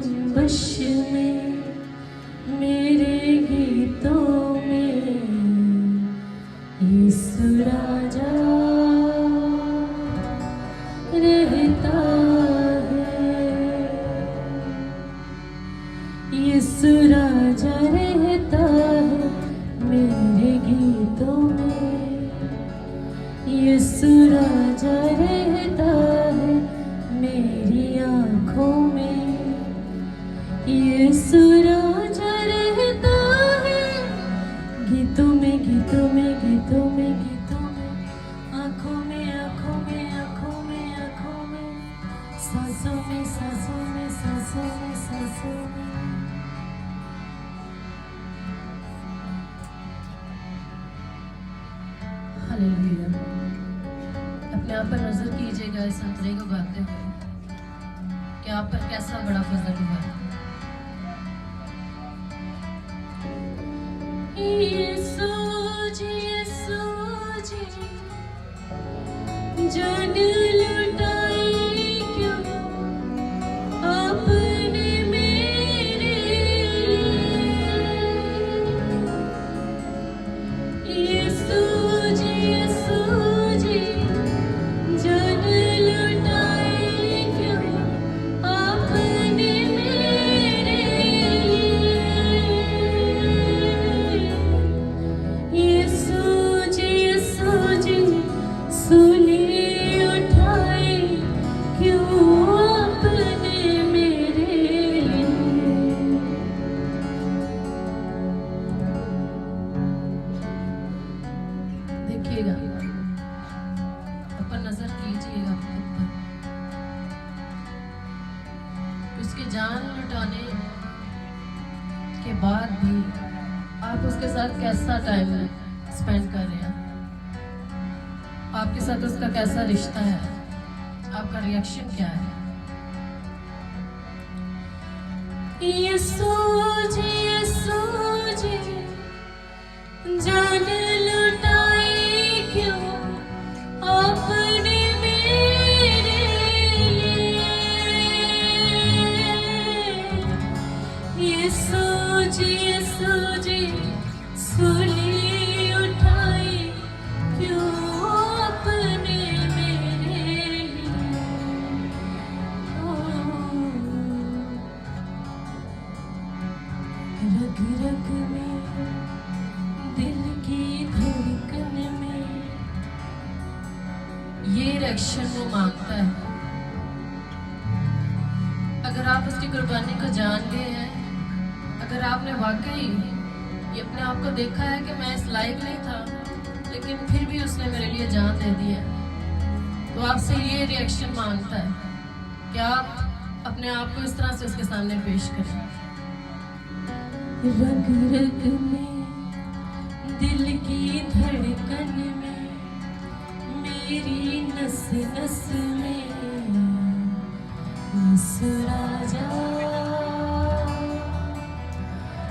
चंबश में मेरे गीतों में यीशु राजा रहता है, यीशु राजा रहता है मेरे गीतों में, यीशु राजा रहता है मेरी आँखों में, यीशु राजा रहता है गीतों में, गीतों में, गीतों में, गीतों में, आँखों में, आँखों में, आँखों में, आँखों में, सांसों में, सांसों में, सांसों में, सांसों में। हालेलुया। अपने आप पर नजर कीजिएगा इस अंतरे को गाते हुए कि आप पर कैसा बड़ा फजल हुआ है। यीशु जी, यीशु जी, जान लुटाई क्यों आपने मेरे लिए। यीशु जी, यीशु जी, जान लुटाई क्यों आपने मेरे लिए। यीशु जी, यीशु जी, सूली उठाई क्यों आपने मेरे लिए। देखिएगा, अपन नजर कीजिएगा खुद पर, उसकी जान लुटाने के बाद भी आप उसके साथ कैसा टाइम स्पेंड कर रहे हैं, आपके साथ उसका कैसा रिश्ता है, आपका रिएक्शन क्या है। यीशु जी, यीशु जी, जान लुटाई क्यों आपने मेरे लिए। यीशु जी, यीशु जी, सूली उठाई क्यों आपने मेरे लिए। रग रग में, दिल की धड़कन में ये रिएक्शन वो मांगता है। अगर आप उसकी कुर्बानी को जान गए हैं, अगर आपने वाकई ये अपने आप को देखा है कि मैं इस लायक नहीं था लेकिन फिर भी उसने मेरे लिए जान दे दी है, तो आपसे ये रिएक्शन मांगता है कि आप अपने आप को इस तरह से उसके सामने पेश करें। रग रग में, दिल की धड़कन में, मेरी नस नस में यीशु राजा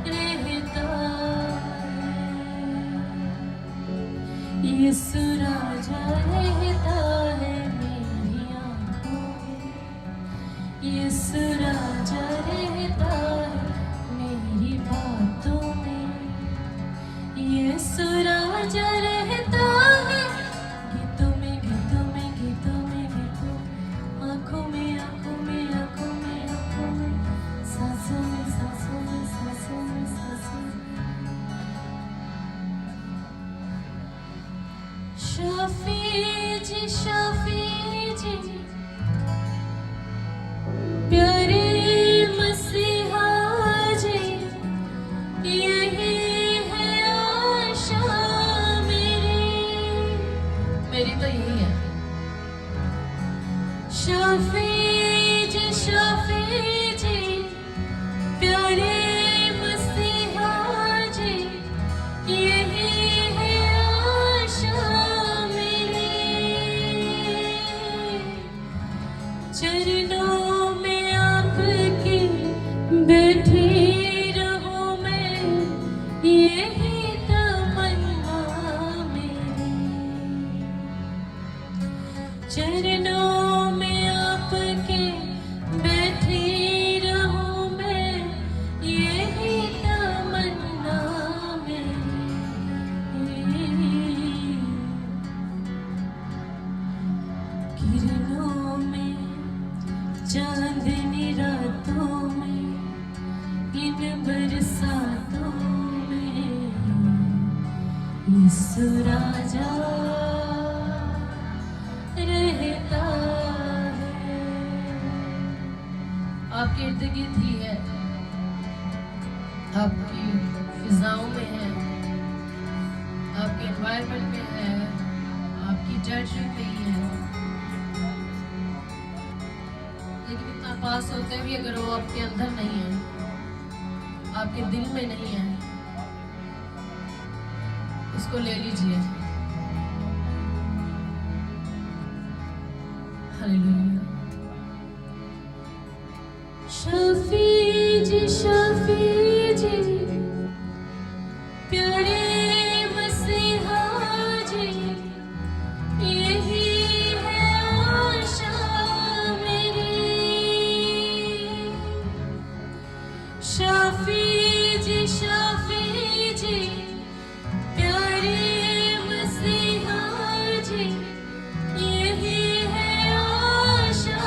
रहता है, यीशु राजा रहता है मेरी आँखों में, यीशु राजा रहता है मेरी बातों में, यीशु राजा रहता है गीतों में, गीतों में, गीतों में, गीतों में, आँखों में, आँखों में, आँखों में, आँखों में, सांसों में, सांसों में, सांसों में, सांसों में। शाफी जी, शाफी जी, प्यारे मसीहा जी, यही है आशा मेरी तो यही है। शाफी जी, शाफी जी, प्यारे मसीहा जी, यही है आशा मेरी। चरणों में आपके बैठी रहूं मैं, यही तमन्ना मेरी। चरणों में आपके बैठी चांदनी रातों में, इन बरसातों में यीशु राजा रहता है। आपके इर्द गिर्द ही है, आपकी फिजाओं में है, आपके एनवायरनमेंट में है, आपकी चर्च में ही है। लेकिन इतना पास होते भी अगर वो आपके अंदर नहीं है, आपके दिल में नहीं है, उसको ले लीजिए। हालेलुया। शफी जी प्यारे मसीहा जी, यही है आशा मेरी। शफी जी प्यारे मसीहा जी, यही है आशा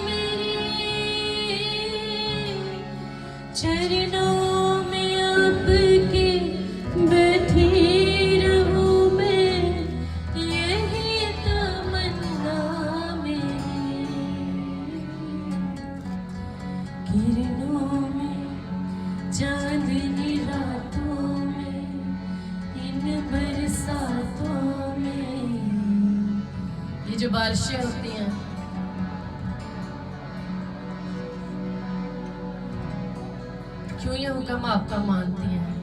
मेरी। चरणों में आपके बैठी रहूं मैं, यही तमन्ना मेरी। किरणों में, चांदनी रातों में, इन बरसातों में, ये जो बारिशें होती हैं, क्यों ये हुक्म आपका मानती हैं?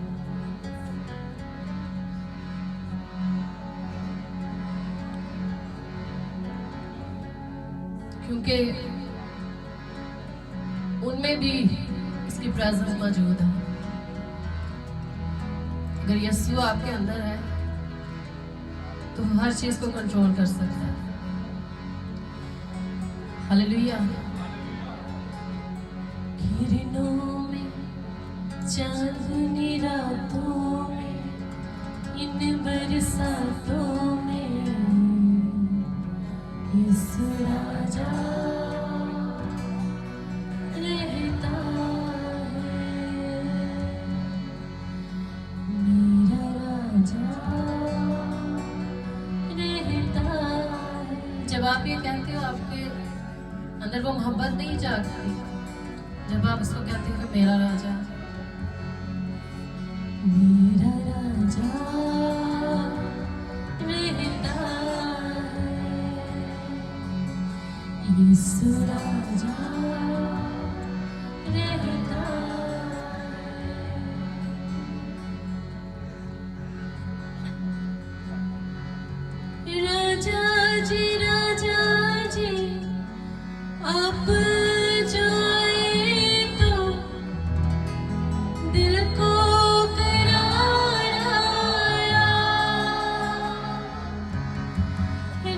क्योंकि उनमें भी इसकी प्रेजेंस मौजूद है। अगर यीशु आपके अंदर है तो हर चीज को कंट्रोल कर सकता है। हालेलुया। किरणों में, चांदनी रातों में, इन बरसातों में यीशु राजा रहता है। मेरा राजा रहता है। जब आप ये कहते हो, आपके अंदर वो मोहब्बत नहीं जागती जब आप उसको कहते हो कि मेरा राजा, मेरा राजा रहता है। यीशु राजा रहता है। राजा जी आप जो आए तो दिल को करार आया।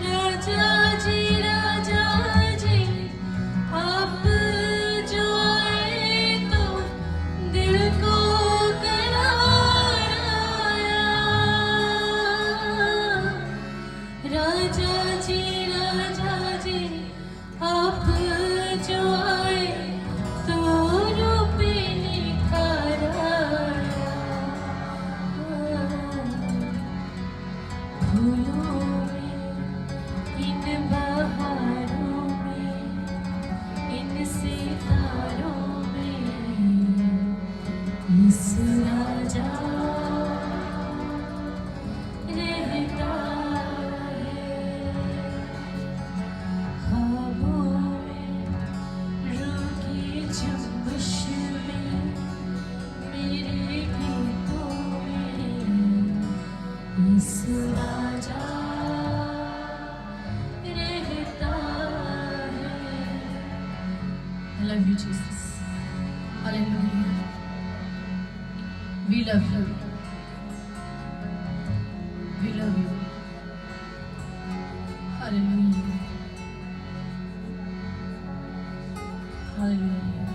राजा जी आप जो आए तो दिल को करार आया। राजा जी आप जो आए तो रूप निखार आया। फूलों में, इन बहारों में, इन सितारों में यीशु राजा रहता है। ख्वाबों में, रूह की जुम्बिश में, मेरे गीतों में यीशु राजा रहता है। I love you, Jesus. Hallelujah. We love you. We love you. Hallelujah. Hallelujah.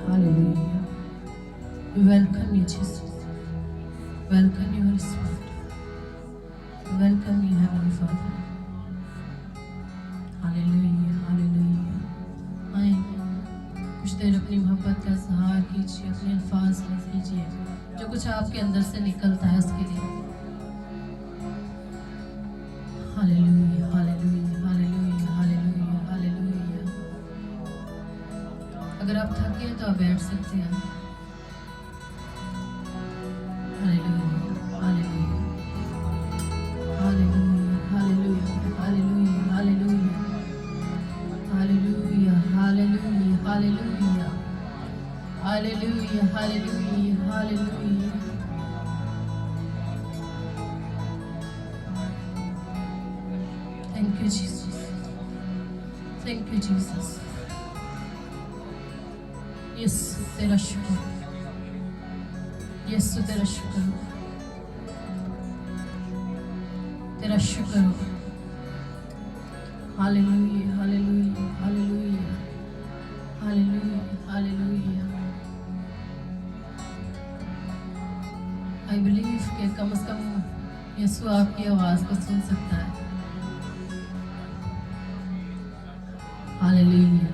Hallelujah. We welcome you, Jesus. Welcome you, Holy Spirit. Welcome you, Heavenly Father. मोहब्बत का इजहार कीजिए, अपने अल्फाज में कीजिए, जो कुछ आपके अंदर से निकलता है उसके लिए। Hallelujah, hallelujah, hallelujah, hallelujah, hallelujah. अगर आप थके हैं तो आप बैठ सकते हैं। Hallelujah, hallelujah, hallelujah, hallelujah, hallelujah, hallelujah, hallelujah, hallelujah, hallelujah, hallelujah, hallelujah, hallelujah. Thank you, Jesus. Thank you, Jesus. यीशु तेरा शुक्र, यीशु तेरा शुक्र, तेरा शुक्र हो। Hallelujah, hallelujah, hallelujah, hallelujah, hallelujah. I believe कि कम से कम यीशु आपकी आवाज को सुन सकता है। हालेलुया।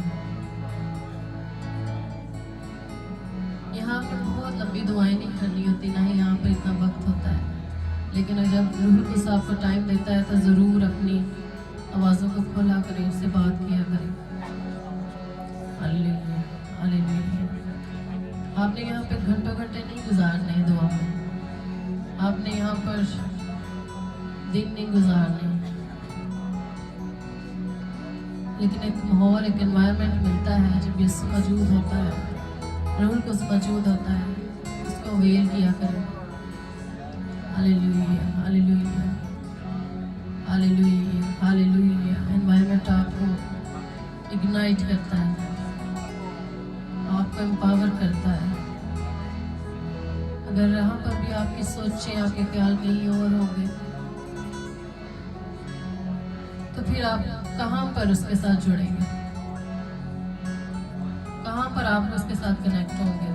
यहाँ पर बहुत लंबी दुआएं नहीं करनी होती, ना ही यहाँ पर इतना वक्त होता है, लेकिन जब रूह कुछ आपको टाइम देता है तो ज़रूर अपनी आवाज़ों को खोला करें, उससे बात किया करें। Hallelujah, hallelujah. आपने यहाँ पे घंटों घंटे नहीं गुजारने हैं दुआ में, आपने यहाँ पर दिन नहीं गुजारने, लेकिन एक माहौल, एक एनवायरनमेंट मिलता है जब यीशु मौजूद होता है, रूह कुछ मौजूद होता है, उसको वेल किया करें। Hallelujah, hallelujah, hallelujah, hallelujah. Environment आपको इग्नाइट करता है, आपको एम्पावर करता है। अगर यहाँ पर भी आपकी सोचें, आपके ख्याल कहीं और होंगे, तो फिर आप कहाँ पर उसके साथ जुड़ेंगे, कहाँ पर आप उसके साथ कनेक्ट होंगे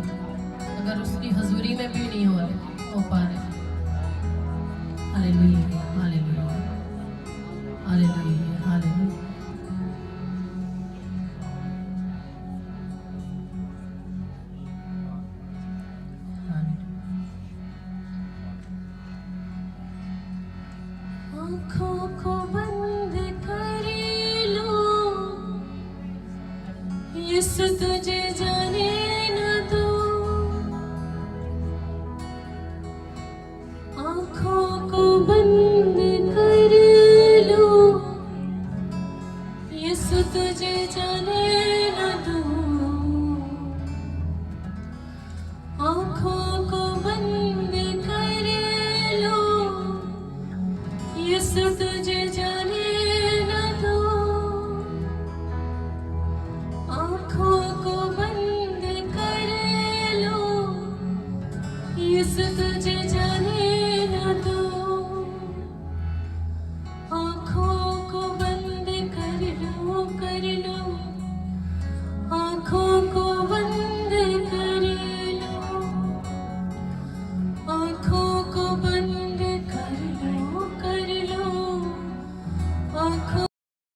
अगर उसकी हजूरी में भी नहीं हो पा रहे। Hallelujah, hallelujah, hallelujah, hallelujah. आँखों को बंद कर लो, यीशु तुझे जाने